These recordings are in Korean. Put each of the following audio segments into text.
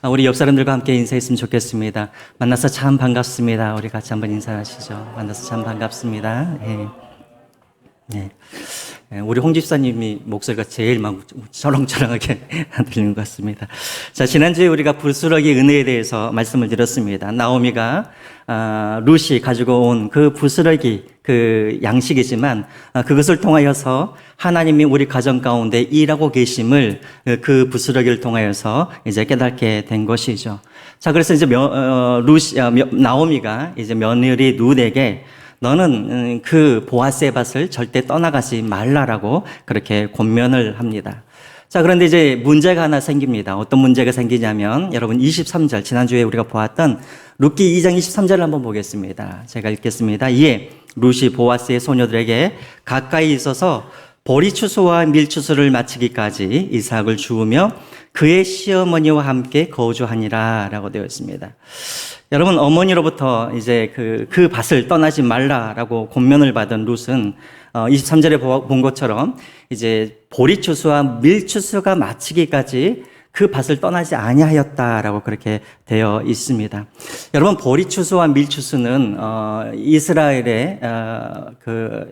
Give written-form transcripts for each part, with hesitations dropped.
우리 옆 사람들과 함께 인사했으면 좋겠습니다. 만나서 참 반갑습니다. 우리 같이 한번 인사하시죠. 만나서 참 반갑습니다. 네. 네. 우리 홍 집사님이 목소리가 제일 막 철렁철렁하게 들리는 것 같습니다. 자, 지난주에 우리가 부스러기 은혜에 대해서 말씀을 드렸습니다. 나오미가 룻이 가지고 온 그 부스러기 그 양식이지만 그것을 통하여서 하나님이 우리 가정 가운데 일하고 계심을 그 부스러기를 통하여서 이제 깨닫게 된 것이죠. 자, 그래서 이제 나오미가 이제 며느리 룻에게 너는 그 보아스의 밭을 절대 떠나가지 말라라고 그렇게 권면을 합니다. 자, 그런데 이제 문제가 하나 생깁니다. 어떤 문제가 생기냐면 여러분 23절 지난주에 우리가 보았던 룻기 2장 23절을 한번 보겠습니다. 제가 읽겠습니다. 이에 룻이 보아스의 소녀들에게 가까이 있어서 보리추수와 밀추수를 마치기까지 이삭을 주우며 그의 시어머니와 함께 거주하니라 라고 되어 있습니다. 여러분, 어머니로부터 이제 그 밭을 떠나지 말라라고 권면을 받은 룻은 23절에 본 것처럼 이제 보리추수와 밀추수가 마치기까지 그 밭을 떠나지 아니하였다라고 그렇게 되어 있습니다. 여러분, 보리추수와 밀추수는 이스라엘의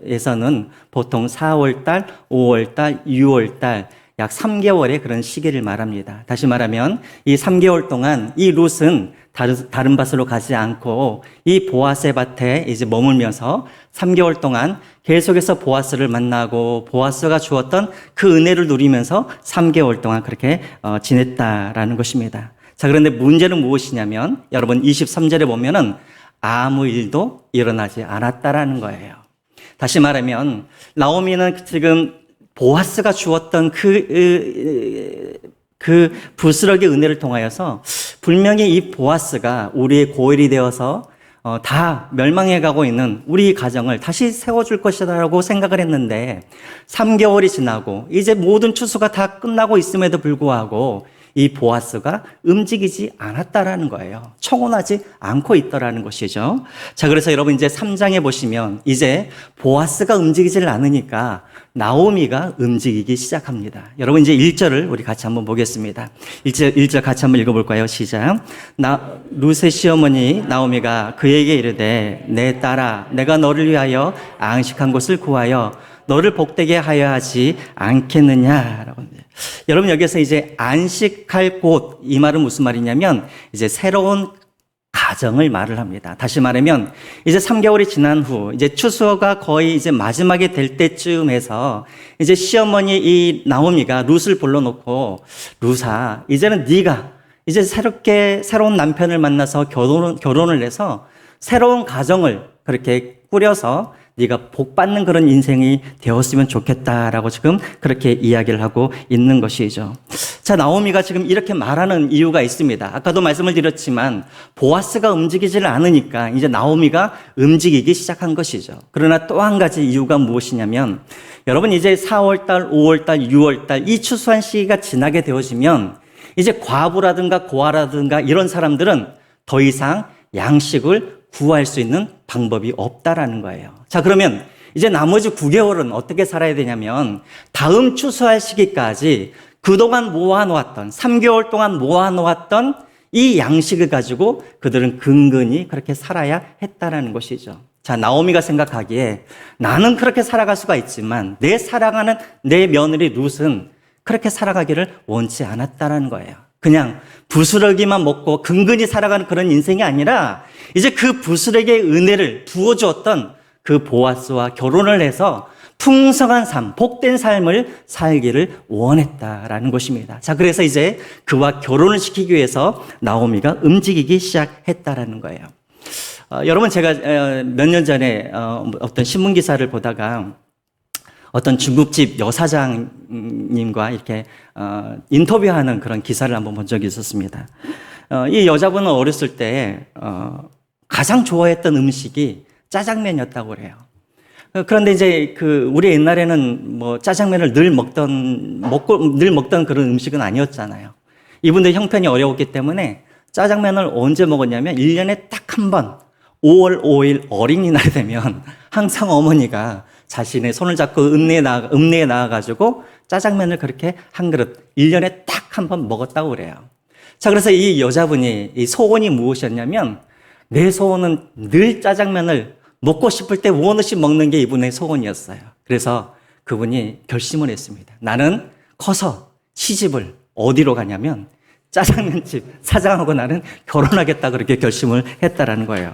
에서는 보통 4월달, 5월달, 6월달 약 3개월의 그런 시기를 말합니다. 다시 말하면 이 3개월 동안 이 룻은 다른 밭으로 가지 않고 이 보아스의 밭에 이제 머물면서 3개월 동안 계속해서 보아스를 만나고 보아스가 주었던 그 은혜를 누리면서 3개월 동안 그렇게 지냈다라는 것입니다. 자, 그런데 문제는 무엇이냐면 여러분 23절에 보면은 아무 일도 일어나지 않았다라는 거예요. 다시 말하면 나오미는 지금 보아스가 주었던 그 부스러기 은혜를 통하여서 분명히 이 보아스가 우리의 고일이 되어서 다 멸망해가고 있는 우리 가정을 다시 세워줄 것이라고 생각을 했는데 3개월이 지나고 이제 모든 추수가 다 끝나고 있음에도 불구하고 이 보아스가 움직이지 않았다라는 거예요. 청혼하지 않고 있더라는 것이죠. 자, 그래서 여러분 이제 3장에 보시면 이제 보아스가 움직이질 않으니까 나오미가 움직이기 시작합니다. 여러분 이제 1절을 우리 같이 한번 보겠습니다. 1절 같이 한번 읽어볼까요? 시작. 룻의 시어머니 나오미가 그에게 이르되 내 딸아 내가 너를 위하여 안식한 곳을 구하여 너를 복되게 하여 하지 않겠느냐라고. 여러분 여기서 이제 안식할 곳, 이 말은 무슨 말이냐면 이제 새로운 가정을 말을 합니다. 다시 말하면 이제 3개월이 지난 후 이제 추수가 거의 이제 마지막에 될 때쯤 해서 이제 시어머니 이 나오미가 룻을 불러놓고 룻아 이제는 네가 이제 새로운 남편을 만나서 결혼을 해서 새로운 가정을 그렇게 꾸려서 네가 복 받는 그런 인생이 되었으면 좋겠다라고 지금 그렇게 이야기를 하고 있는 것이죠. 자, 나오미가 지금 이렇게 말하는 이유가 있습니다. 아까도 말씀을 드렸지만 보아스가 움직이질 않으니까 이제 나오미가 움직이기 시작한 것이죠. 그러나 또 한 가지 이유가 무엇이냐면 여러분 이제 4월달, 5월달, 6월달 이 추수한 시기가 지나게 되어지면 이제 과부라든가 고아라든가 이런 사람들은 더 이상 양식을 구할 수 있는 방법이 없다라는 거예요. 자, 그러면 이제 나머지 9개월은 어떻게 살아야 되냐면 다음 추수할 시기까지 그동안 모아놓았던 3개월 동안 모아놓았던 이 양식을 가지고 그들은 근근히 그렇게 살아야 했다라는 것이죠. 자, 나오미가 생각하기에 나는 그렇게 살아갈 수가 있지만 내 사랑하는 내 며느리 룻은 그렇게 살아가기를 원치 않았다라는 거예요. 그냥 부스러기만 먹고 근근히 살아가는 그런 인생이 아니라 이제 그 부스러기의 은혜를 부어주었던 그 보아스와 결혼을 해서 풍성한 삶, 복된 삶을 살기를 원했다라는 것입니다. 자, 그래서 이제 그와 결혼을 시키기 위해서 나오미가 움직이기 시작했다라는 거예요. 여러분 제가 몇 년 전에 어떤 신문 기사를 보다가 어떤 중국집 여사장님과 이렇게 인터뷰하는 그런 기사를 한번 본 적이 있었습니다. 이 여자분은 어렸을 때 가장 좋아했던 음식이 짜장면이었다고 그래요. 그런데 이제 우리 옛날에는 뭐 짜장면을 늘 먹던 그런 음식은 아니었잖아요. 이분들 형편이 어려웠기 때문에 짜장면을 언제 먹었냐면 1년에 딱 한 번 5월 5일 어린이날이 되면 항상 어머니가 자신의 손을 잡고 읍내에 나와가지고 짜장면을 그렇게 한 그릇 1년에 딱 한 번 먹었다고 그래요. 자, 그래서 이 여자분이 이 소원이 무엇이었냐면 내 소원은 늘 짜장면을 먹고 싶을 때 원 없이 먹는 게 이분의 소원이었어요. 그래서 그분이 결심을 했습니다. 나는 커서 시집을 어디로 가냐면 짜장면집 사장하고 나는 결혼하겠다 그렇게 결심을 했다라는 거예요.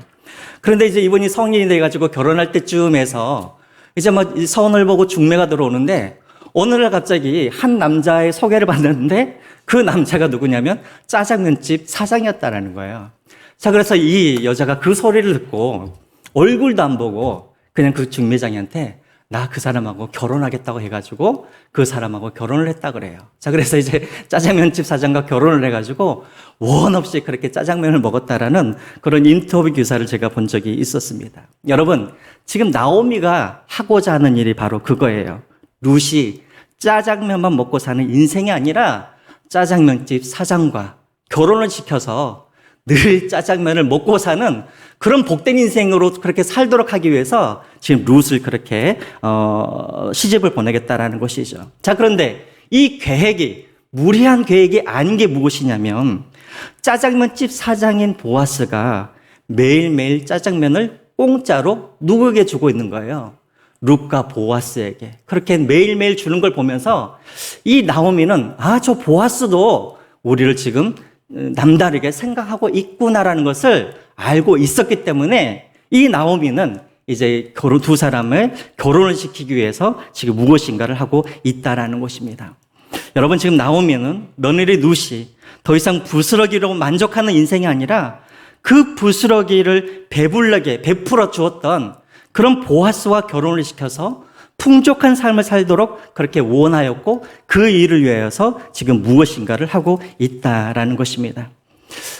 그런데 이제 이분이 성인이 돼가지고 결혼할 때쯤에서 이제 뭐 선을 보고 중매가 들어오는데 어느 날 갑자기 한 남자의 소개를 받는데 그 남자가 누구냐면 짜장면집 사장이었다라는 거예요. 자, 그래서 이 여자가 그 소리를 듣고 얼굴도 안 보고 그냥 그 중매장이한테 나 그 사람하고 결혼하겠다고 해가지고 그 사람하고 결혼을 했다 그래요. 자, 그래서 이제 짜장면집 사장과 결혼을 해가지고 원 없이 그렇게 짜장면을 먹었다라는 그런 인터뷰 기사를 제가 본 적이 있었습니다. 여러분, 지금 나오미가 하고자 하는 일이 바로 그거예요. 룻이 짜장면만 먹고 사는 인생이 아니라 짜장면집 사장과 결혼을 시켜서 늘 짜장면을 먹고 사는 그런 복된 인생으로 그렇게 살도록 하기 위해서 지금 룻을 그렇게 시집을 보내겠다라는 것이죠. 자, 그런데 이 계획이 무리한 계획이 아닌 게 무엇이냐면 짜장면집 사장인 보아스가 매일매일 짜장면을 공짜로 누구에게 주고 있는 거예요? 룻과 보아스에게. 그렇게 매일매일 주는 걸 보면서 이 나오미는 저 보아스도 우리를 지금 남다르게 생각하고 있구나라는 것을 알고 있었기 때문에 이 나오미는 이제 두 사람을 결혼을 시키기 위해서 지금 무엇인가를 하고 있다라는 것입니다. 여러분, 지금 나오미는 며느리 룻이 더 이상 부스러기로 만족하는 인생이 아니라 그 부스러기를 배불르게 베풀어 주었던 그런 보아스와 결혼을 시켜서 풍족한 삶을 살도록 그렇게 원하였고 그 일을 위하여서 지금 무엇인가를 하고 있다라는 것입니다.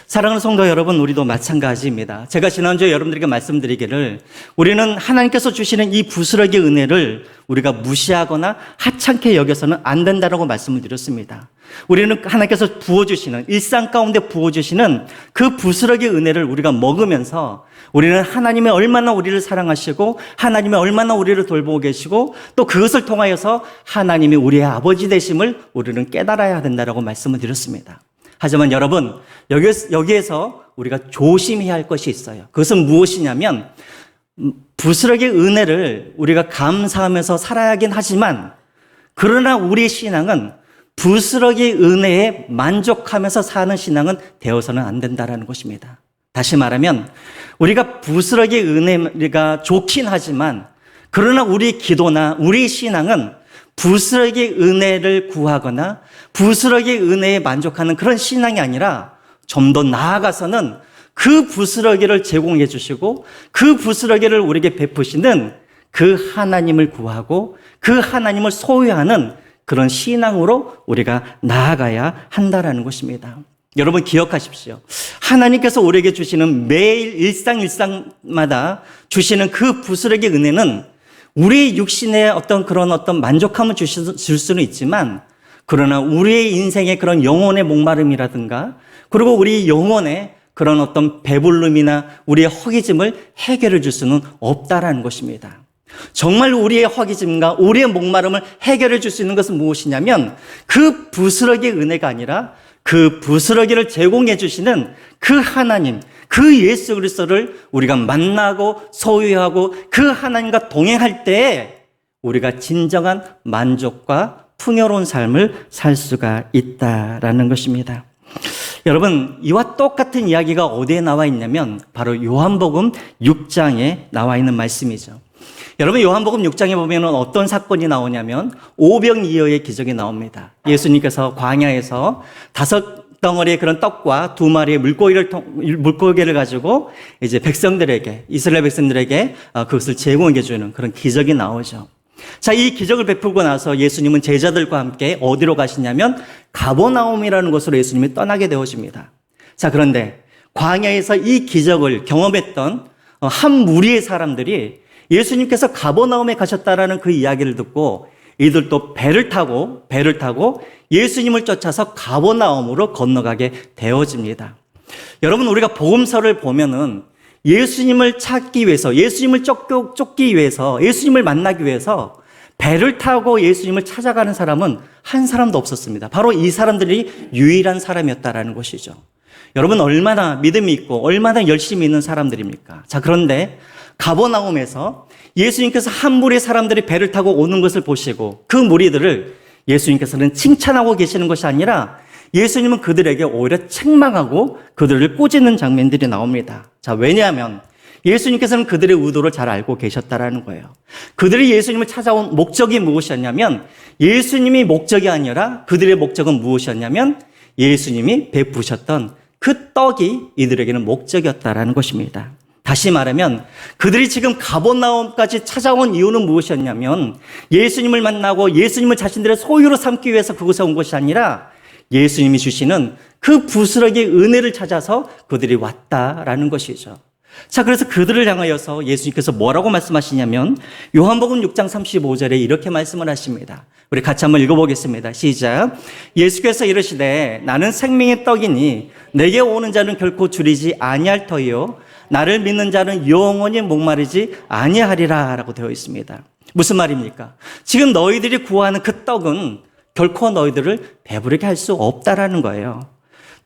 사랑하는 성도 여러분, 우리도 마찬가지입니다. 제가 지난주에 여러분들에게 말씀드리기를 우리는 하나님께서 주시는 이 부스러기 은혜를 우리가 무시하거나 하찮게 여겨서는 안 된다라고 말씀을 드렸습니다. 우리는 하나님께서 부어주시는 일상 가운데 부어주시는 그 부스러기 은혜를 우리가 먹으면서 우리는 하나님이 얼마나 우리를 사랑하시고 하나님이 얼마나 우리를 돌보고 계시고 또 그것을 통하여서 하나님이 우리의 아버지 되심을 우리는 깨달아야 된다라고 말씀을 드렸습니다. 하지만 여러분, 여기에서 우리가 조심해야 할 것이 있어요. 그것은 무엇이냐면 부스러기 은혜를 우리가 감사하면서 살아야긴 하지만 그러나 우리의 신앙은 부스러기 은혜에 만족하면서 사는 신앙은 되어서는 안 된다라는 것입니다. 다시 말하면 우리가 부스러기 은혜가 좋긴 하지만 그러나 우리 기도나 우리 신앙은 부스러기 은혜를 구하거나 부스러기 은혜에 만족하는 그런 신앙이 아니라 좀 더 나아가서는 그 부스러기를 제공해 주시고 그 부스러기를 우리에게 베푸시는 그 하나님을 구하고 그 하나님을 소유하는 그런 신앙으로 우리가 나아가야 한다라는 것입니다. 여러분 기억하십시오. 하나님께서 우리에게 주시는 매일 일상마다 주시는 그 부스러기 은혜는 우리 육신의 어떤 만족함을 줄 수는 있지만 그러나 우리의 인생의 그런 영혼의 목마름이라든가 그리고 우리 영혼의 그런 어떤 배불름이나 우리의 허기짐을 해결해 줄 수는 없다라는 것입니다. 정말 우리의 허기짐과 우리의 목마름을 해결해 줄 수 있는 것은 무엇이냐면 그 부스러기의 은혜가 아니라 그 부스러기를 제공해 주시는 그 하나님, 그 예수 그리스도를 우리가 만나고 소유하고 그 하나님과 동행할 때에 우리가 진정한 만족과 풍요로운 삶을 살 수가 있다라는 것입니다. 여러분, 이와 똑같은 이야기가 어디에 나와 있냐면 바로 요한복음 6장에 나와 있는 말씀이죠. 여러분, 요한복음 6장에 보면 어떤 사건이 나오냐면 오병이어의 기적이 나옵니다. 예수님께서 광야에서 5덩어리의 그런 떡과 2마리의 물고기를 가지고 이제 백성들에게, 이스라엘 백성들에게 그것을 제공해 주는 그런 기적이 나오죠. 자, 이 기적을 베풀고 나서 예수님은 제자들과 함께 어디로 가시냐면 가버나움이라는 곳으로 예수님이 떠나게 되어집니다. 자, 그런데 광야에서 이 기적을 경험했던 한 무리의 사람들이 예수님께서 가버나움에 가셨다라는 그 이야기를 듣고 이들도 배를 타고 예수님을 쫓아서 가버나움으로 건너가게 되어집니다. 여러분, 우리가 복음서를 보면은 예수님을 찾기 위해서, 예수님을 쫓기 위해서, 예수님을 만나기 위해서 배를 타고 예수님을 찾아가는 사람은 한 사람도 없었습니다. 바로 이 사람들이 유일한 사람이었다라는 것이죠. 여러분 얼마나 믿음이 있고 얼마나 열심히 있는 사람들입니까? 자, 그런데 가버나움에서 예수님께서 한 무리의 사람들이 배를 타고 오는 것을 보시고 그 무리들을 예수님께서는 칭찬하고 계시는 것이 아니라 예수님은 그들에게 오히려 책망하고 그들을 꾸짖는 장면들이 나옵니다. 자, 왜냐하면 예수님께서는 그들의 의도를 잘 알고 계셨다라는 거예요. 그들이 예수님을 찾아온 목적이 무엇이었냐면 예수님이 목적이 아니라 그들의 목적은 무엇이었냐면 예수님이 베푸셨던 그 떡이 이들에게는 목적이었다라는 것입니다. 다시 말하면 그들이 지금 가버나움까지 찾아온 이유는 무엇이었냐면 예수님을 만나고 예수님을 자신들의 소유로 삼기 위해서 그곳에 온 것이 아니라 예수님이 주시는 그 부스러기 은혜를 찾아서 그들이 왔다라는 것이죠. 자, 그래서 그들을 향하여서 예수님께서 뭐라고 말씀하시냐면 요한복음 6장 35절에 이렇게 말씀을 하십니다. 우리 같이 한번 읽어보겠습니다. 시작. 예수께서 이르시되 나는 생명의 떡이니 내게 오는 자는 결코 줄이지 아니할 터이요 나를 믿는 자는 영원히 목마르지 아니하리라 라고 되어 있습니다. 무슨 말입니까? 지금 너희들이 구하는 그 떡은 결코 너희들을 배부르게 할 수 없다라는 거예요.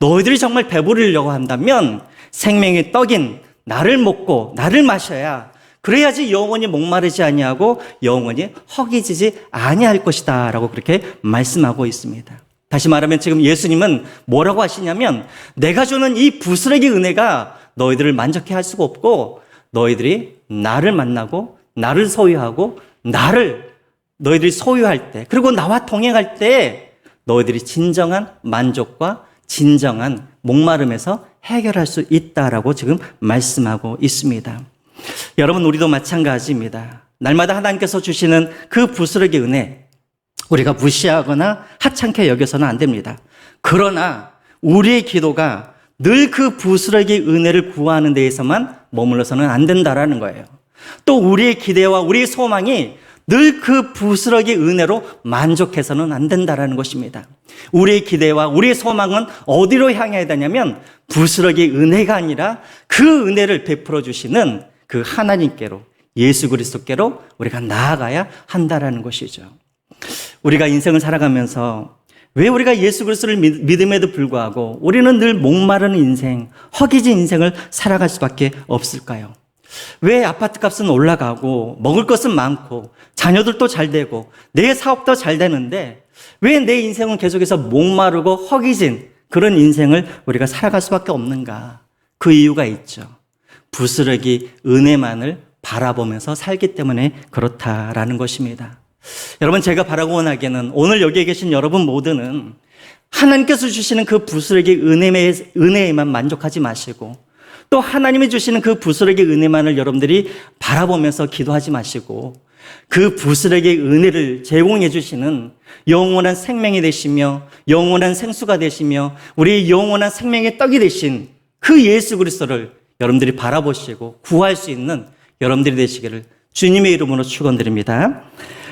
너희들이 정말 배부르려고 한다면 생명의 떡인 나를 먹고 나를 마셔야 그래야지 영원히 목마르지 아니하고 영원히 허기지지 아니할 것이다 라고 그렇게 말씀하고 있습니다. 다시 말하면 지금 예수님은 뭐라고 하시냐면 내가 주는 이 부스러기 은혜가 너희들을 만족해 할 수가 없고 너희들이 나를 만나고 나를 소유하고 나를 너희들이 소유할 때 그리고 나와 동행할 때 너희들이 진정한 만족과 진정한 목마름에서 해결할 수 있다라고 지금 말씀하고 있습니다. 여러분 우리도 마찬가지입니다. 날마다 하나님께서 주시는 그 부스러기 은혜 우리가 무시하거나 하찮게 여겨서는 안 됩니다. 그러나 우리의 기도가 늘 그 부스러기 은혜를 구하는 데에서만 머물러서는 안 된다라는 거예요. 또 우리의 기대와 우리의 소망이 늘 그 부스러기 은혜로 만족해서는 안 된다라는 것입니다. 우리의 기대와 우리의 소망은 어디로 향해야 되냐면 부스러기 은혜가 아니라 그 은혜를 베풀어 주시는 그 하나님께로 예수 그리스도께로 우리가 나아가야 한다라는 것이죠. 우리가 인생을 살아가면서 왜 우리가 예수 그리스도를 믿음에도 불구하고 우리는 늘 목마르는 인생, 허기진 인생을 살아갈 수밖에 없을까요? 왜 아파트 값은 올라가고 먹을 것은 많고 자녀들도 잘 되고 내 사업도 잘 되는데 왜 내 인생은 계속해서 목마르고 허기진 그런 인생을 우리가 살아갈 수밖에 없는가? 그 이유가 있죠. 부스러기 은혜만을 바라보면서 살기 때문에 그렇다라는 것입니다. 여러분 제가 바라고 원하기에는 오늘 여기에 계신 여러분 모두는 하나님께서 주시는 그 부스러기 은혜에만 만족하지 마시고 또 하나님이 주시는 그 부스러기 은혜만을 여러분들이 바라보면서 기도하지 마시고 그 부스러기 은혜를 제공해 주시는 영원한 생명이 되시며 영원한 생수가 되시며 우리 영원한 생명의 떡이 되신 그 예수 그리스도를 여러분들이 바라보시고 구할 수 있는 여러분들이 되시기를 주님의 이름으로 축원드립니다.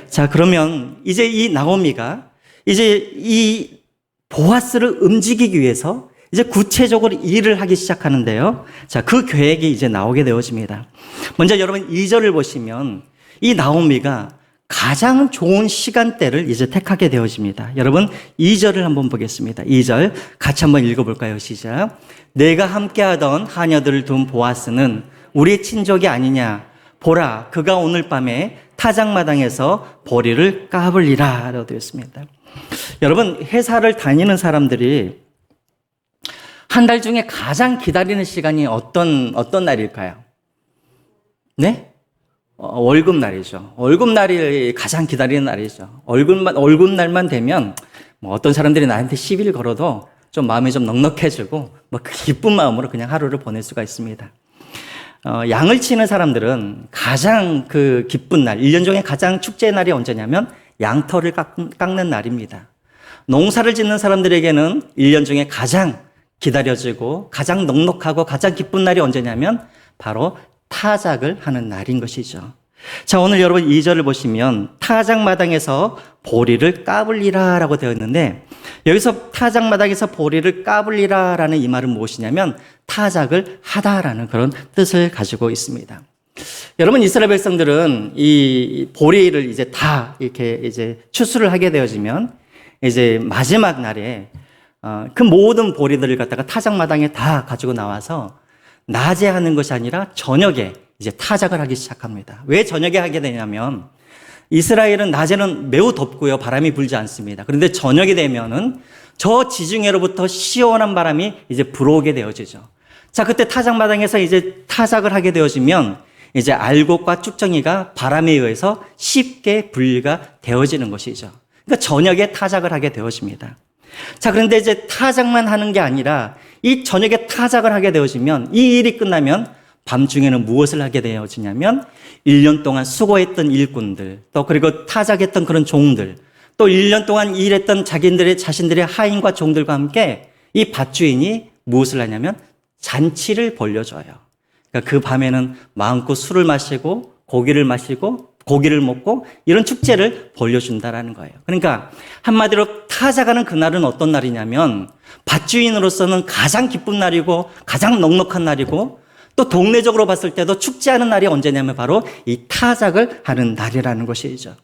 자, 그러면 이제 이 나오미가 이제 이 보아스를 움직이기 위해서 이제 구체적으로 일을 하기 시작하는데요. 자, 그 계획이 이제 나오게 되어집니다. 먼저 여러분 2절을 보시면 이 나오미가 가장 좋은 시간대를 이제 택하게 되어집니다. 여러분 2절을 한번 보겠습니다. 2절 같이 한번 읽어볼까요? 시작. 내가 함께하던 하녀들을 둔 보아스는 우리 친족이 아니냐. 보라, 그가 오늘 밤에 타작마당에서 보리를 까불리라 라고 되어 있습니다. 여러분 회사를 다니는 사람들이 한 달 중에 가장 기다리는 시간이 어떤 날일까요? 네? 월급날이죠. 월급날이 가장 기다리는 날이죠. 월급날만 되면 뭐 어떤 사람들이 나한테 시비를 걸어도 좀 마음이 좀 넉넉해지고 뭐 기쁜 마음으로 그냥 하루를 보낼 수가 있습니다. 양을 치는 사람들은 가장 그 기쁜 날, 1년 중에 가장 축제의 날이 언제냐면 양털을 깎는 날입니다. 농사를 짓는 사람들에게는 1년 중에 가장 기다려지고 가장 넉넉하고 가장 기쁜 날이 언제냐면 바로 타작을 하는 날인 것이죠. 자, 오늘 여러분 2절을 보시면 타작마당에서 보리를 까불리라 라고 되어 있는데 여기서 타작마당에서 보리를 까불리라 라는 이 말은 무엇이냐면 타작을 하다라는 그런 뜻을 가지고 있습니다. 여러분, 이스라엘 백성들은 이 보리를 이제 다 이렇게 이제 추수를 하게 되어지면 이제 마지막 날에 그 모든 보리들을 갖다가 타작마당에 다 가지고 나와서 낮에 하는 것이 아니라 저녁에 이제 타작을 하기 시작합니다. 왜 저녁에 하게 되냐면 이스라엘은 낮에는 매우 덥고요. 바람이 불지 않습니다. 그런데 저녁이 되면은 저 지중해로부터 시원한 바람이 이제 불어오게 되어지죠. 자, 그때 타작마당에서 이제 타작을 하게 되어지면 이제 알곡과 쭉정이가 바람에 의해서 쉽게 분리가 되어지는 것이죠. 그러니까 저녁에 타작을 하게 되어집니다. 자, 그런데 이제 타작만 하는 게 아니라 이 저녁에 타작을 하게 되어지면 이 일이 끝나면 밤중에는 무엇을 하게 되어지냐면 1년 동안 수고했던 일꾼들, 또 그리고 타작했던 그런 종들, 또 1년 동안 일했던 자신들의 하인과 종들과 함께 이 밭주인이 무엇을 하냐면 잔치를 벌려줘요. 그러니까 그 밤에는 마음껏 술을 마시고 고기를 먹고 이런 축제를 벌려준다라는 거예요. 그러니까 한마디로 타작하는 그날은 어떤 날이냐면 밭주인으로서는 가장 기쁜 날이고 가장 넉넉한 날이고 또 동네적으로 봤을 때도 축제하는 날이 언제냐면 바로 이 타작을 하는 날이라는 것이죠.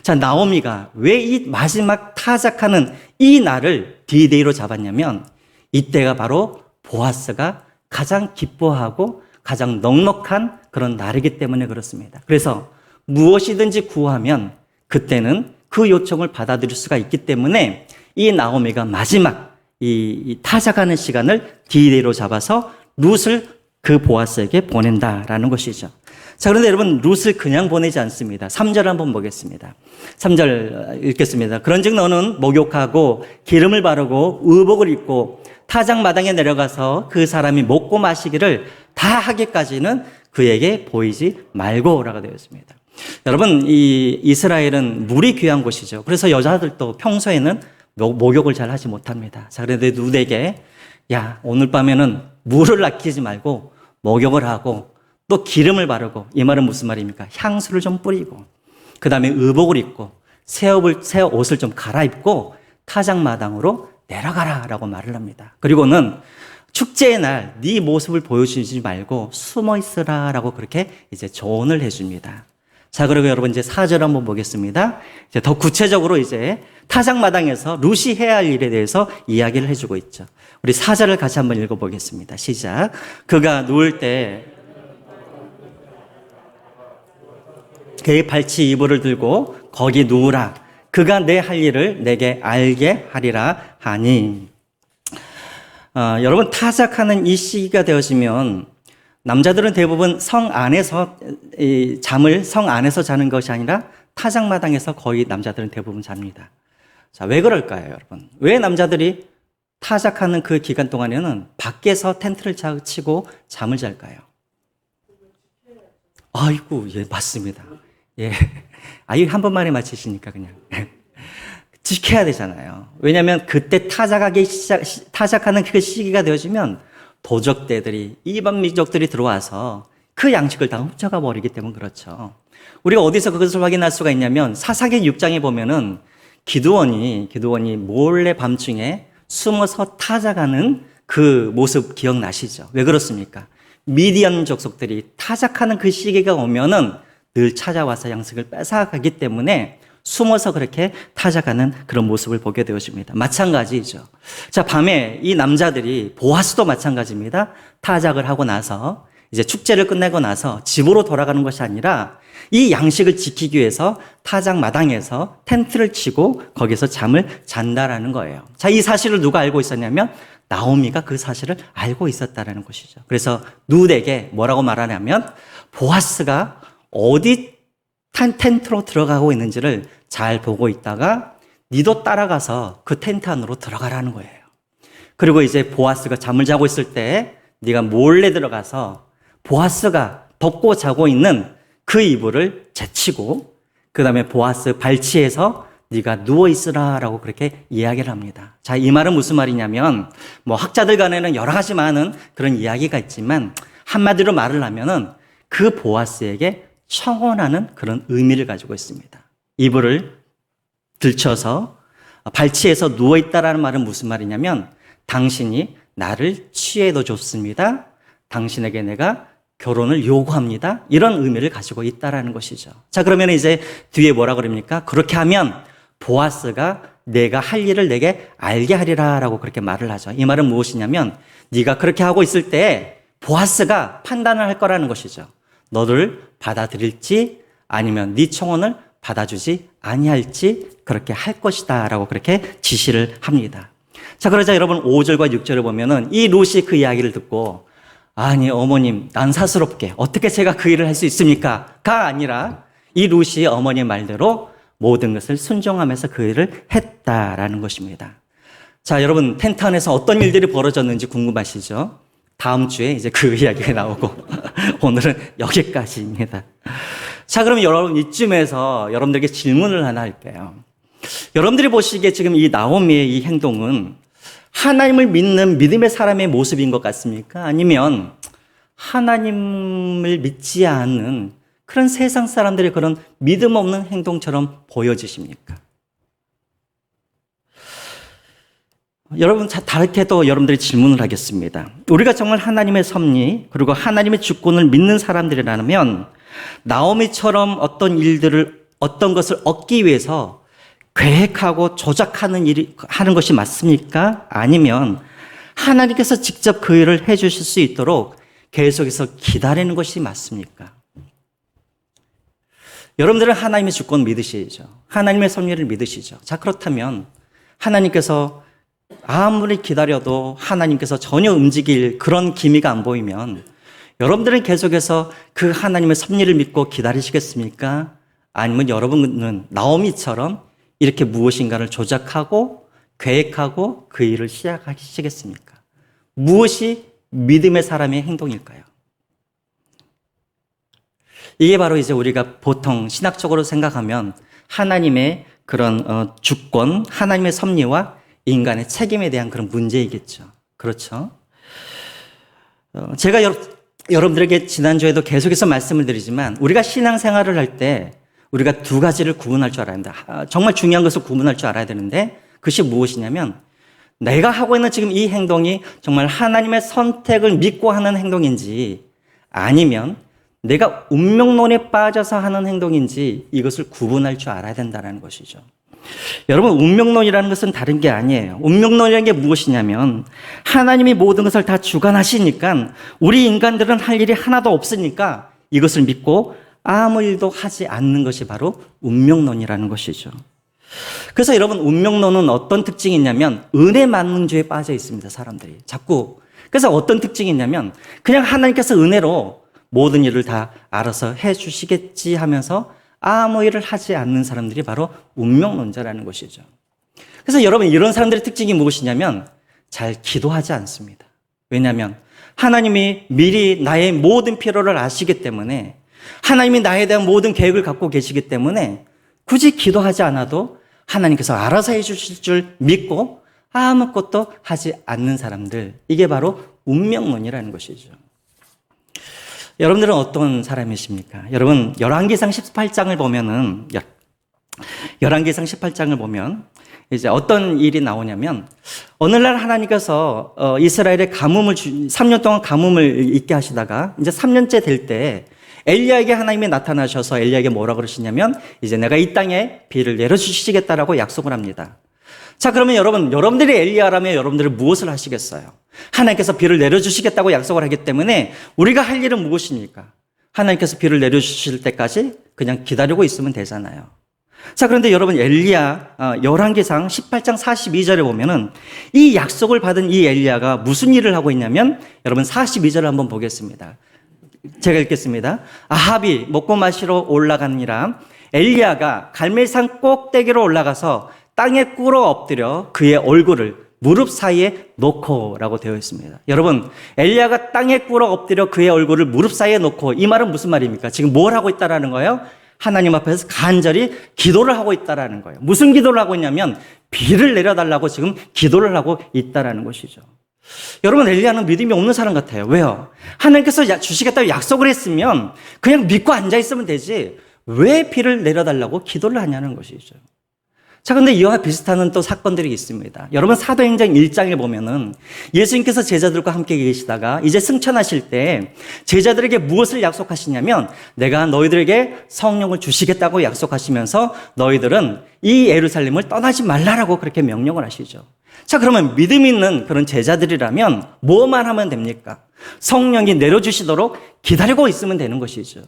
자, 나오미가 왜 이 마지막 타작하는 이 날을 D-Day로 잡았냐면 이때가 바로 보아스가 가장 기뻐하고 가장 넉넉한 그런 날이기 때문에 그렇습니다. 그래서 무엇이든지 구하면 그때는 그 요청을 받아들일 수가 있기 때문에 이 나오미가 마지막 이 타작하는 시간을 D-Day로 잡아서 룻을 그 보아스에게 보낸다라는 것이죠. 자, 그런데 여러분, 룻을 그냥 보내지 않습니다. 3절 한번 보겠습니다. 3절 읽겠습니다. 그런즉 너는 목욕하고 기름을 바르고 의복을 입고 타작 마당에 내려가서 그 사람이 먹고 마시기를 다 하기까지는 그에게 보이지 말고라고 되어 있습니다. 여러분, 이 이스라엘은 물이 귀한 곳이죠. 그래서 여자들도 평소에는 목욕을 잘 하지 못합니다. 자, 그런데 룻에게 야, 오늘 밤에는 물을 아끼지 말고 목욕을 하고 또 기름을 바르고, 이 말은 무슨 말입니까? 향수를 좀 뿌리고 그 다음에 의복을 입고 새 옷을 좀 갈아입고 타작마당으로 내려가라라고 말을 합니다. 그리고는 축제의 날 네 모습을 보여주지 말고 숨어 있으라라고 그렇게 이제 조언을 해줍니다. 자, 그리고 여러분 이제 4절 한번 보겠습니다. 이제 더 구체적으로 이제 타작마당에서 룻이 해야 할 일에 대해서 이야기를 해주고 있죠. 우리 4절을 같이 한번 읽어보겠습니다. 시작. 그가 누울 때 그의 발치 이불을 들고 거기 누우라. 그가 내 할 일을 내게 알게 하리라 하니. 여러분, 타작하는 이 시기가 되어지면 남자들은 대부분 성 안에서 잠을 성 안에서 자는 것이 아니라 타작마당에서 거의 남자들은 대부분 잡니다. 자, 왜 그럴까요, 여러분? 왜 남자들이 타작하는 그 기간 동안에는 밖에서 텐트를 치고 잠을 잘까요? 아이고, 예, 맞습니다. 예. 아유, 한 번만에 맞히시니까 그냥. 지켜야 되잖아요. 왜냐하면 그때 타작하는 그 시기가 되어지면 도적대들이, 이방 민족들이 들어와서 그 양식을 다 훔쳐가 버리기 때문에 그렇죠. 우리가 어디서 그것을 확인할 수가 있냐면 사사기 6장에 보면은 기드온이 몰래 밤중에 숨어서 타작하는 그 모습 기억나시죠? 왜 그렇습니까? 미디안 족속들이 타작하는 그 시기가 오면은 늘 찾아와서 양식을 뺏어가기 때문에 숨어서 그렇게 타작하는 그런 모습을 보게 되어집니다. 마찬가지죠. 자, 밤에 이 남자들이, 보아스도 마찬가지입니다. 타작을 하고 나서 이제 축제를 끝내고 나서 집으로 돌아가는 것이 아니라 이 양식을 지키기 위해서 타작 마당에서 텐트를 치고 거기서 잠을 잔다라는 거예요. 자, 이 사실을 누가 알고 있었냐면 나오미가 그 사실을 알고 있었다라는 것이죠. 그래서 룻에게 뭐라고 말하냐면 보아스가 어디 텐트로 들어가고 있는지를 잘 보고 있다가 니도 따라가서 그 텐트 안으로 들어가라는 거예요. 그리고 이제 보아스가 잠을 자고 있을 때 네가 몰래 들어가서 보아스가 덮고 자고 있는 그 이불을 제치고 그 다음에 보아스 발치에서 네가 누워 있으라라고 그렇게 이야기를 합니다. 자, 이 말은 무슨 말이냐면 뭐 학자들 간에는 여러 가지 많은 그런 이야기가 있지만 한마디로 말을 하면은 그 보아스에게 청혼하는 그런 의미를 가지고 있습니다. 이불을 들쳐서 발치에서 누워있다라는 말은 무슨 말이냐면 당신이 나를 취해도 좋습니다. 당신에게 내가 결혼을 요구합니다. 이런 의미를 가지고 있다라는 것이죠. 자, 그러면 이제 뒤에 뭐라 그럽니까? 그렇게 하면 보아스가 내가 할 일을 내게 알게 하리라라고 그렇게 말을 하죠. 이 말은 무엇이냐면 네가 그렇게 하고 있을 때 보아스가 판단을 할 거라는 것이죠. 너를 받아들일지 아니면 네 청혼을 받아주지 아니할지 그렇게 할 것이다라고 그렇게 지시를 합니다. 자, 그러자 여러분 5절과 6절을 보면은 이 룻이 그 이야기를 듣고 아니 어머님 난사스럽게 어떻게 제가 그 일을 할 수 있습니까? 가 아니라 이 룻이 어머니 말대로 모든 것을 순종하면서 그 일을 했다라는 것입니다. 자, 여러분 텐트 안에서 어떤 일들이 벌어졌는지 궁금하시죠? 다음 주에 이제 그 이야기가 나오고 오늘은 여기까지입니다. 자, 그러면 여러분 이쯤에서 여러분들에게 질문을 하나 할게요. 여러분들이 보시기에 지금 이 나오미의 이 행동은 하나님을 믿는 믿음의 사람의 모습인 것 같습니까? 아니면 하나님을 믿지 않는 그런 세상 사람들의 그런 믿음 없는 행동처럼 보여지십니까? 여러분, 다르게 또 여러분들이 질문을 하겠습니다. 우리가 정말 하나님의 섭리 그리고 하나님의 주권을 믿는 사람들이라면 나오미처럼 어떤 것을 얻기 위해서 계획하고 조작하는 하는 것이 맞습니까? 아니면 하나님께서 직접 그 일을 해 주실 수 있도록 계속해서 기다리는 것이 맞습니까? 여러분들은 하나님의 주권 믿으시죠? 하나님의 섭리를 믿으시죠? 자, 그렇다면 하나님께서 아무리 기다려도 하나님께서 전혀 움직일 그런 기미가 안 보이면 여러분들은 계속해서 그 하나님의 섭리를 믿고 기다리시겠습니까? 아니면 여러분은 나오미처럼 이렇게 무엇인가를 조작하고 계획하고 그 일을 시작하시겠습니까? 무엇이 믿음의 사람의 행동일까요? 이게 바로 이제 우리가 보통 신학적으로 생각하면 하나님의 그런 주권, 하나님의 섭리와 인간의 책임에 대한 그런 문제이겠죠. 그렇죠? 제가 여러분들에게 지난주에도 계속해서 말씀을 드리지만 우리가 신앙생활을 할 때 우리가 두 가지를 구분할 줄 알아야 한다. 정말 중요한 것을 구분할 줄 알아야 되는데 그것이 무엇이냐면 내가 하고 있는 지금 이 행동이 정말 하나님의 선택을 믿고 하는 행동인지 아니면 내가 운명론에 빠져서 하는 행동인지 이것을 구분할 줄 알아야 된다는 것이죠. 여러분, 운명론이라는 것은 다른 게 아니에요. 운명론이라는 게 무엇이냐면 하나님이 모든 것을 다 주관하시니까 우리 인간들은 할 일이 하나도 없으니까 이것을 믿고 아무 일도 하지 않는 것이 바로 운명론이라는 것이죠. 그래서 여러분, 운명론은 어떤 특징이 있냐면 은혜 만능주의에 빠져 있습니다, 사람들이. 자꾸. 그래서 어떤 특징이 있냐면 그냥 하나님께서 은혜로 모든 일을 다 알아서 해 주시겠지 하면서 아무 일을 하지 않는 사람들이 바로 운명론자라는 것이죠. 그래서 여러분, 이런 사람들의 특징이 무엇이냐면 잘 기도하지 않습니다. 왜냐하면 하나님이 미리 나의 모든 필요를 아시기 때문에 하나님이 나에 대한 모든 계획을 갖고 계시기 때문에 굳이 기도하지 않아도 하나님께서 알아서 해 주실 줄 믿고 아무것도 하지 않는 사람들, 이게 바로 운명론이라는 것이죠. 여러분들은 어떤 사람이십니까? 여러분, 열왕기상 18장을 보면은, 열왕기상 18장을 보면, 이제 어떤 일이 나오냐면, 어느 날 하나님께서, 이스라엘에 3년 동안 가뭄을 있게 하시다가, 이제 3년째 될 때, 엘리야에게 하나님이 나타나셔서 엘리야에게 뭐라 그러시냐면, 이제 내가 이 땅에 비를 내려주시겠다라고 약속을 합니다. 자, 그러면 여러분들이 엘리야라면 여러분들은 무엇을 하시겠어요? 하나님께서 비를 내려주시겠다고 약속을 하기 때문에 우리가 할 일은 무엇입니까? 하나님께서 비를 내려주실 때까지 그냥 기다리고 있으면 되잖아요. 자, 그런데 여러분, 열왕기상 18장 42절에 보면은 이 약속을 받은 이 엘리야가 무슨 일을 하고 있냐면, 여러분 42절을 한번 보겠습니다. 제가 읽겠습니다. 아합이 먹고 마시러 올라가니라. 엘리야가 갈멜산 꼭대기로 올라가서 땅에 꿇어 엎드려 그의 얼굴을 무릎 사이에 놓고라고 되어 있습니다. 여러분, 엘리야가 땅에 꿇어 엎드려 그의 얼굴을 무릎 사이에 놓고, 이 말은 무슨 말입니까? 지금 뭘 하고 있다라는 거예요? 하나님 앞에서 간절히 기도를 하고 있다라는 거예요. 무슨 기도를 하고 있냐면 비를 내려달라고 지금 기도를 하고 있다라는 것이죠. 여러분, 엘리야는 믿음이 없는 사람 같아요. 왜요? 하나님께서 주시겠다고 약속을 했으면 그냥 믿고 앉아 있으면 되지 왜 비를 내려달라고 기도를 하냐는 것이죠. 자, 근데 이와 비슷한 또 사건들이 있습니다. 여러분, 사도행전 1장에 보면은 예수님께서 제자들과 함께 계시다가 이제 승천하실 때 제자들에게 무엇을 약속하시냐면 내가 너희들에게 성령을 주시겠다고 약속하시면서 너희들은 이 예루살렘을 떠나지 말라라고 그렇게 명령을 하시죠. 자, 그러면 믿음 있는 그런 제자들이라면 뭐만 하면 됩니까? 성령이 내려주시도록 기다리고 있으면 되는 것이죠.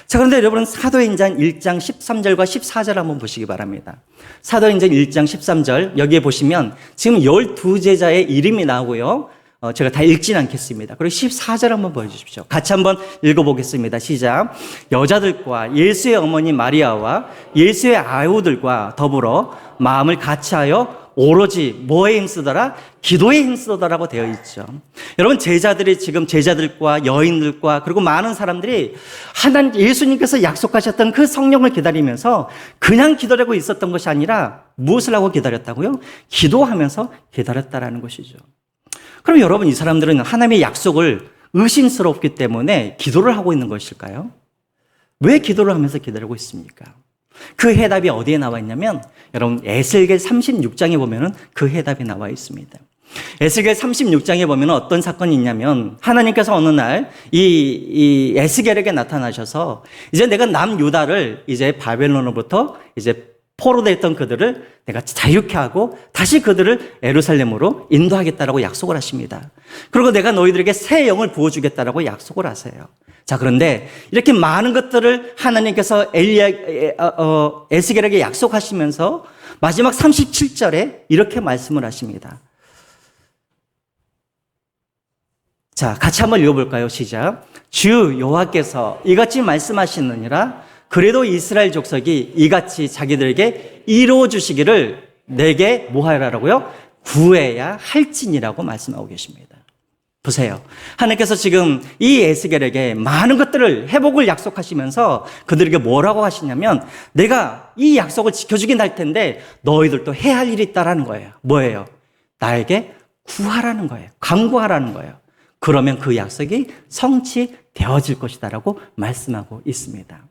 자, 그런데 여러분, 사도행전 1장 13절과 14절 한번 보시기 바랍니다. 사도행전 1장 13절, 여기에 보시면 지금 12제자의 이름이 나오고요. 제가 다 읽진 않겠습니다. 그리고 14절 한번 보여주십시오. 같이 한번 읽어보겠습니다. 시작. 여자들과 예수의 어머니 마리아와 예수의 아우들과 더불어 마음을 같이하여 오로지 뭐에 힘쓰더라? 기도에 힘쓰더라고 되어 있죠. 여러분, 제자들이 지금 제자들과 여인들과 그리고 많은 사람들이 하나님 예수님께서 약속하셨던 그 성령을 기다리면서 그냥 기다리고 있었던 것이 아니라 무엇을 하고 기다렸다고요? 기도하면서 기다렸다라는 것이죠. 그럼 여러분, 이 사람들은 하나님의 약속을 의심스럽기 때문에 기도를 하고 있는 것일까요? 왜 기도를 하면서 기다리고 있습니까? 그 해답이 어디에 나와 있냐면 여러분, 에스겔 36장에 보면은 그 해답이 나와 있습니다. 에스겔 36장에 보면 어떤 사건이 있냐면 하나님께서 어느 날 이 에스겔에게 나타나셔서 이제 내가 남유다를 이제 바벨론으로부터 이제 포로됐던 그들을 내가 자유케 하고 다시 그들을 예루살렘으로 인도하겠다라고 약속을 하십니다. 그리고 내가 너희들에게 새 영을 부어주겠다라고 약속을 하세요. 자, 그런데 이렇게 많은 것들을 하나님께서 에스겔에게 약속하시면서 마지막 37절에 이렇게 말씀을 하십니다. 자, 같이 한번 읽어볼까요? 시작. 주 여호와께서 이같이 말씀하시느니라. 그래도 이스라엘 족속이 이같이 자기들에게 이루어 주시기를 내게 뭐하라고요? 구해야 할지니라고 말씀하고 계십니다. 보세요. 하나님께서 지금 이 에스겔에게 많은 것들을 회복을 약속하시면서 그들에게 뭐라고 하시냐면 내가 이 약속을 지켜주긴 할 텐데 너희들도 해야 할 일이 있다라는 거예요. 뭐예요? 나에게 구하라는 거예요. 간구하라는 거예요. 그러면 그 약속이 성취되어질 것이다라고 말씀하고 있습니다.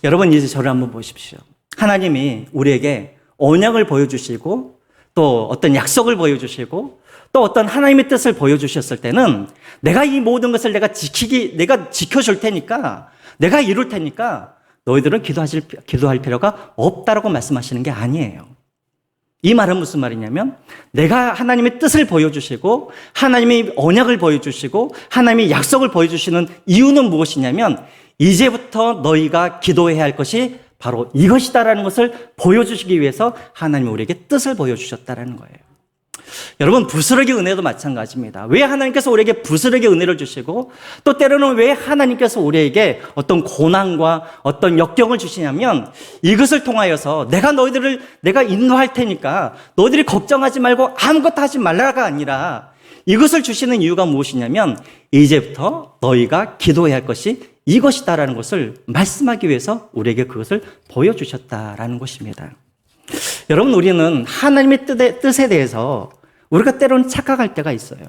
여러분, 이제 저를 한번 보십시오. 하나님이 우리에게 언약을 보여주시고 또 어떤 약속을 보여주시고 또 어떤 하나님의 뜻을 보여주셨을 때는 내가 이 모든 것을 내가 지켜줄 테니까 내가 이룰 테니까 너희들은 기도할 필요가 없다라고 말씀하시는 게 아니에요. 이 말은 무슨 말이냐면 내가 하나님의 뜻을 보여주시고 하나님의 언약을 보여주시고 하나님의 약속을 보여주시는 이유는 무엇이냐면 이제부터 너희가 기도해야 할 것이 바로 이것이다라는 것을 보여주시기 위해서 하나님이 우리에게 뜻을 보여주셨다라는 거예요. 여러분, 부스러기 은혜도 마찬가지입니다. 왜 하나님께서 우리에게 부스러기 은혜를 주시고 또 때로는 왜 하나님께서 우리에게 어떤 고난과 어떤 역경을 주시냐면 이것을 통하여서 내가 인도할 테니까 너희들이 걱정하지 말고 아무것도 하지 말라가 아니라 이것을 주시는 이유가 무엇이냐면 이제부터 너희가 기도해야 할 것이 이것이다라는 것을 말씀하기 위해서 우리에게 그것을 보여주셨다라는 것입니다. 여러분, 우리는 하나님의 뜻에 대해서 우리가 때로는 착각할 때가 있어요.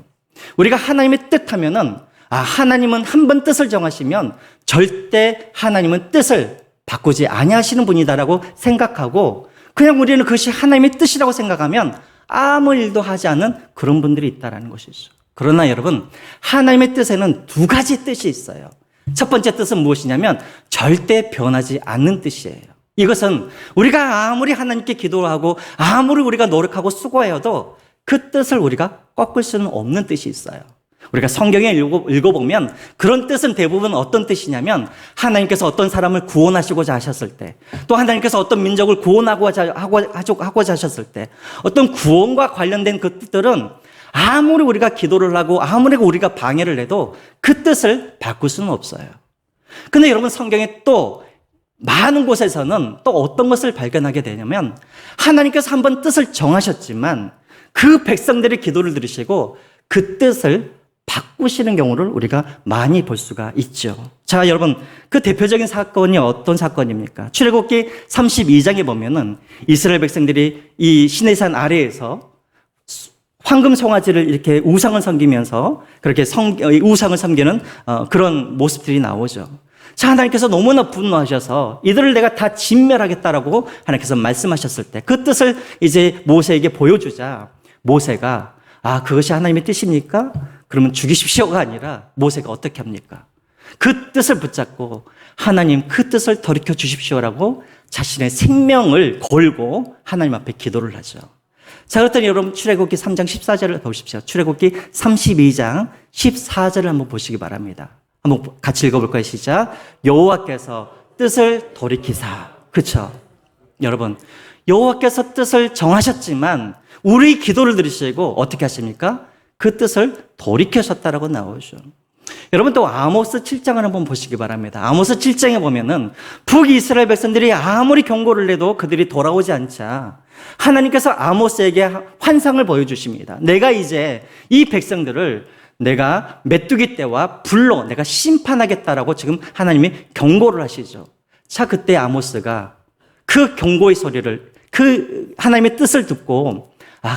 우리가 하나님의 뜻 하면은 하나님은 한 번 뜻을 정하시면 절대 하나님은 뜻을 바꾸지 아니하시는 분이다라고 생각하고 그냥 우리는 그것이 하나님의 뜻이라고 생각하면 아무 일도 하지 않은 그런 분들이 있다라는 것이죠. 그러나 여러분, 하나님의 뜻에는 두 가지 뜻이 있어요. 첫 번째 뜻은 무엇이냐면 절대 변하지 않는 뜻이에요. 이것은 우리가 아무리 하나님께 기도하고 아무리 우리가 노력하고 수고해도 그 뜻을 우리가 꺾을 수는 없는 뜻이 있어요. 우리가 성경에 읽어보면 그런 뜻은 대부분 어떤 뜻이냐면 하나님께서 어떤 사람을 구원하시고자 하셨을 때 또 하나님께서 어떤 민족을 구원하고자 하셨을 때 어떤 구원과 관련된 그 뜻들은 아무리 우리가 기도를 하고 아무리 우리가 방해를 해도 그 뜻을 바꿀 수는 없어요. 근데 여러분, 성경에 또 많은 곳에서는 또 어떤 것을 발견하게 되냐면 하나님께서 한번 뜻을 정하셨지만 그 백성들의 기도를 들으시고 그 뜻을 바꾸시는 경우를 우리가 많이 볼 수가 있죠. 자, 여러분, 그 대표적인 사건이 어떤 사건입니까? 출애굽기 32장에 보면은 이스라엘 백성들이 이 시내산 아래에서 황금 송아지를 이렇게 우상을 섬기면서 그렇게 우상을 섬기는 그런 모습들이 나오죠. 자, 하나님께서 너무나 분노하셔서 이들을 내가 다 진멸하겠다라고 하나님께서 말씀하셨을 때 그 뜻을 이제 모세에게 보여주자 모세가 그것이 하나님의 뜻입니까? 그러면 죽이십시오가 아니라 모세가 어떻게 합니까? 그 뜻을 붙잡고 하나님 그 뜻을 돌이켜 주십시오라고 자신의 생명을 걸고 하나님 앞에 기도를 하죠. 자, 그렇더니 여러분 출애굽기 3장 14절을 보십시오. 출애굽기 32장 14절을 한번 보시기 바랍니다. 한번 같이 읽어볼까요? 시작. 여호와께서 뜻을 돌이키사. 그렇죠? 여러분, 여호와께서 뜻을 정하셨지만 우리 기도를 들으시고 어떻게 하십니까? 그 뜻을 돌이키셨다라고 나오죠. 여러분 또 아모스 7장을 한번 보시기 바랍니다. 아모스 7장에 보면은 북이스라엘 백성들이 아무리 경고를 해도 그들이 돌아오지 않자 하나님께서 아모스에게 환상을 보여주십니다. 내가 이제 이 백성들을 내가 메뚜기 떼와 불로 내가 심판하겠다라고 지금 하나님이 경고를 하시죠. 자, 그때 아모스가 그 경고의 소리를 그 하나님의 뜻을 듣고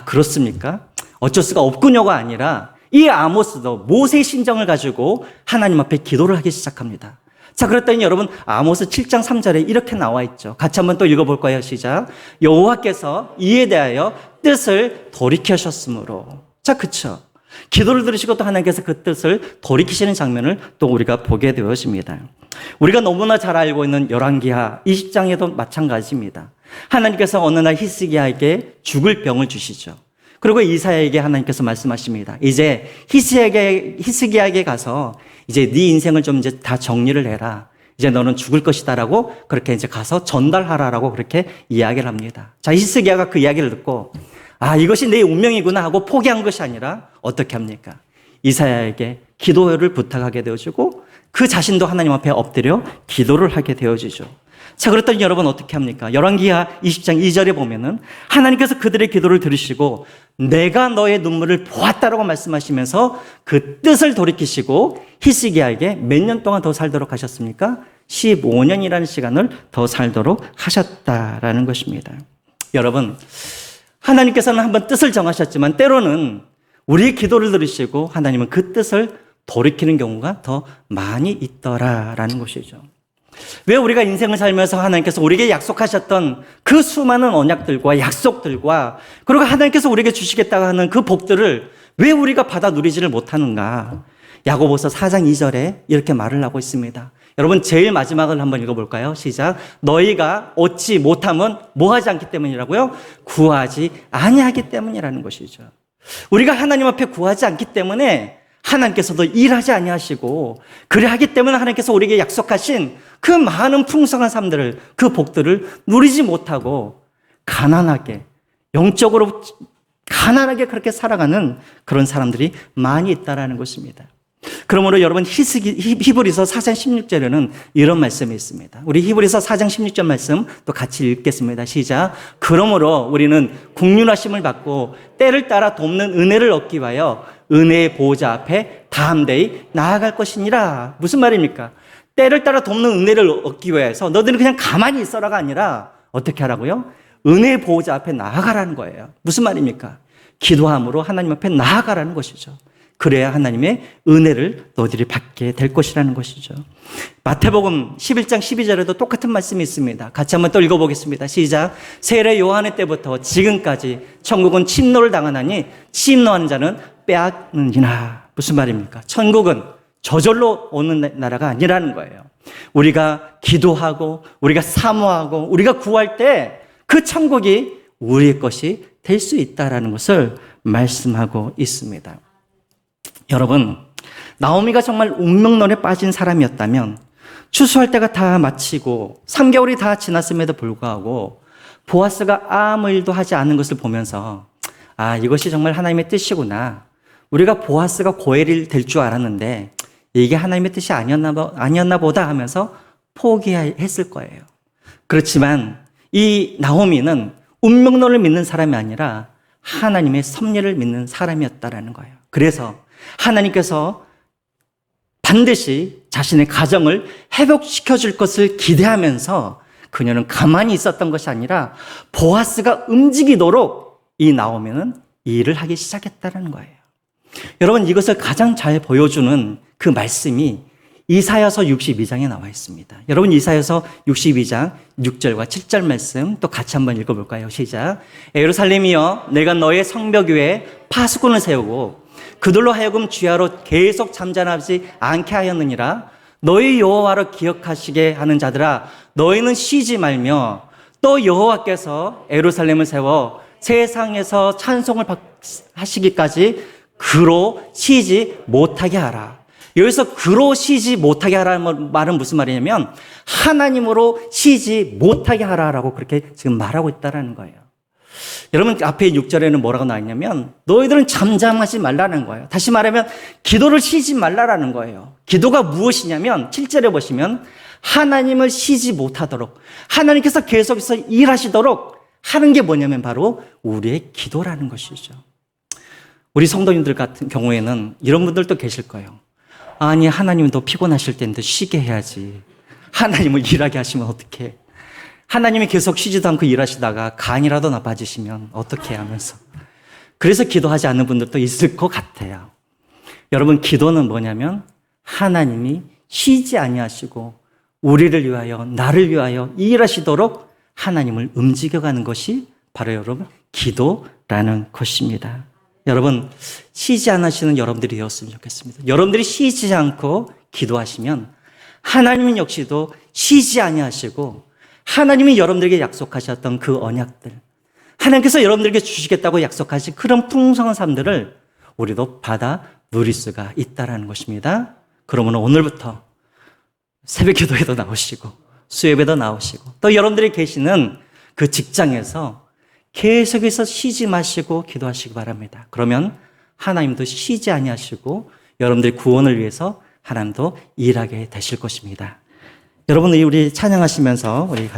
그렇습니까? 어쩔 수가 없군요가 아니라 이 아모스도 모세의 심정을 가지고 하나님 앞에 기도를 하기 시작합니다. 자, 그랬더니 여러분 아모스 7장 3절에 이렇게 나와 있죠. 같이 한번 또 읽어볼까요? 시작. 여호와께서 이에 대하여 뜻을 돌이키셨으므로. 자, 그쵸. 기도를 들으시고 또 하나님께서 그 뜻을 돌이키시는 장면을 또 우리가 보게 되었습니다. 우리가 너무나 잘 알고 있는 열왕기하 20장에도 마찬가지입니다. 하나님께서 어느 날 히스기야에게 죽을 병을 주시죠. 그리고 이사야에게 하나님께서 말씀하십니다. 이제 히스기야에게 가서 이제 네 인생을 좀 이제 다 정리를 해라. 이제 너는 죽을 것이다라고 그렇게 이제 가서 전달하라라고 그렇게 이야기를 합니다. 자, 히스기야가 그 이야기를 듣고 이것이 내 운명이구나 하고 포기한 것이 아니라 어떻게 합니까? 이사야에게 기도를 부탁하게 되어지고 그 자신도 하나님 앞에 엎드려 기도를 하게 되어지죠. 자, 그랬더니 여러분 어떻게 합니까? 열왕기하 20장 2절에 보면은 하나님께서 그들의 기도를 들으시고 내가 너의 눈물을 보았다라고 말씀하시면서 그 뜻을 돌이키시고 히스기야에게 몇 년 동안 더 살도록 하셨습니까? 15년이라는 시간을 더 살도록 하셨다라는 것입니다. 여러분, 하나님께서는 한번 뜻을 정하셨지만 때로는 우리의 기도를 들으시고 하나님은 그 뜻을 돌이키는 경우가 더 많이 있더라라는 것이죠. 왜 우리가 인생을 살면서 하나님께서 우리에게 약속하셨던 그 수많은 언약들과 약속들과 그리고 하나님께서 우리에게 주시겠다고 하는 그 복들을 왜 우리가 받아 누리지를 못하는가? 야고보서 4장 2절에 이렇게 말을 하고 있습니다. 여러분 제일 마지막을 한번 읽어볼까요? 시작. 너희가 얻지 못함은 뭐하지 않기 때문이라고요? 구하지 아니하기 때문이라는 것이죠. 우리가 하나님 앞에 구하지 않기 때문에 하나님께서도 일하지 아니하시고 그래 하기 때문에 하나님께서 우리에게 약속하신 그 많은 풍성한 삶들을 그 복들을 누리지 못하고 가난하게 영적으로 가난하게 그렇게 살아가는 그런 사람들이 많이 있다라는 것입니다. 그러므로 여러분 히브리서 4장 16절에는 이런 말씀이 있습니다. 우리 히브리서 4장 16절 말씀 또 같이 읽겠습니다. 시작. 그러므로 우리는 국률하심을 받고 때를 따라 돕는 은혜를 얻기 위하여 은혜의 보호자 앞에 담대히 나아갈 것이니라. 무슨 말입니까? 때를 따라 돕는 은혜를 얻기 위해서 너희는 그냥 가만히 있어라가 아니라 어떻게 하라고요? 은혜의 보호자 앞에 나아가라는 거예요. 무슨 말입니까? 기도함으로 하나님 앞에 나아가라는 것이죠. 그래야 하나님의 은혜를 너희들이 받게 될 것이라는 것이죠. 마태복음 11장 12절에도 똑같은 말씀이 있습니다. 같이 한번 또 읽어보겠습니다. 시작. 세례 요한의 때부터 지금까지 천국은 침노를 당하나니 침노하는 자는 빼앗느니라. 무슨 말입니까? 천국은 저절로 오는 나라가 아니라는 거예요. 우리가 기도하고 우리가 사모하고 우리가 구할 때 그 천국이 우리의 것이 될 수 있다는 것을 말씀하고 있습니다. 여러분, 나오미가 정말 운명론에 빠진 사람이었다면 추수할 때가 다 마치고 3개월이 다 지났음에도 불구하고 보아스가 아무 일도 하지 않은 것을 보면서 이것이 정말 하나님의 뜻이구나. 우리가 보아스가 고엘이 될 줄 알았는데 이게 하나님의 뜻이 아니었나 보다 하면서 포기했을 거예요. 그렇지만 이 나오미는 운명론을 믿는 사람이 아니라 하나님의 섭리를 믿는 사람이었다라는 거예요. 그래서 하나님께서 반드시 자신의 가정을 회복시켜 줄 것을 기대하면서 그녀는 가만히 있었던 것이 아니라 보아스가 움직이도록 이 나오미는 일을 하기 시작했다는 거예요. 여러분, 이것을 가장 잘 보여주는 그 말씀이 이사야서 62장에 나와 있습니다. 여러분 이사야서 62장 6절과 7절 말씀 또 같이 한번 읽어볼까요? 시작. 예루살렘이여 내가 너의 성벽 위에 파수꾼을 세우고 그들로 하여금 주야로 계속 잠잠하지 않게 하였느니라. 너희 여호와를 기억하시게 하는 자들아 너희는 쉬지 말며 또 여호와께서 예루살렘을 세워 세상에서 찬송을 하시기까지 그로 쉬지 못하게 하라. 여기서 그로 쉬지 못하게 하라는 말은 무슨 말이냐면 하나님으로 쉬지 못하게 하라라고 그렇게 지금 말하고 있다는 거예요. 여러분 앞에 6절에는 뭐라고 나와 있냐면 너희들은 잠잠하지 말라는 거예요. 다시 말하면 기도를 쉬지 말라라는 거예요. 기도가 무엇이냐면 7절에 보시면 하나님을 쉬지 못하도록 하나님께서 계속해서 일하시도록 하는 게 뭐냐면 바로 우리의 기도라는 것이죠. 우리 성도님들 같은 경우에는 이런 분들도 계실 거예요. 아니 하나님도 피곤하실 텐데 쉬게 해야지. 하나님을 일하게 하시면 어떡해. 하나님이 계속 쉬지도 않고 일하시다가 간이라도 나빠지시면 어떻게 하면서. 그래서 기도하지 않는 분들도 있을 것 같아요. 여러분 기도는 뭐냐면 하나님이 쉬지 아니하시고 우리를 위하여 나를 위하여 일하시도록 하나님을 움직여가는 것이 바로 여러분 기도라는 것입니다. 여러분 쉬지 않으시는 여러분들이 되었으면 좋겠습니다. 여러분들이 쉬지 않고 기도하시면 하나님은 역시도 쉬지 아니하시고 하나님이 여러분들에게 약속하셨던 그 언약들 하나님께서 여러분들에게 주시겠다고 약속하신 그런 풍성한 삶들을 우리도 받아 누릴 수가 있다는 것입니다. 그러면 오늘부터 새벽 기도에도 나오시고 수협에도 나오시고 또 여러분들이 계시는 그 직장에서 계속해서 쉬지 마시고 기도하시기 바랍니다. 그러면 하나님도 쉬지 아니하시고 여러분들의 구원을 위해서 하나님도 일하게 되실 것입니다. 여러분 우리 찬양하시면서 우리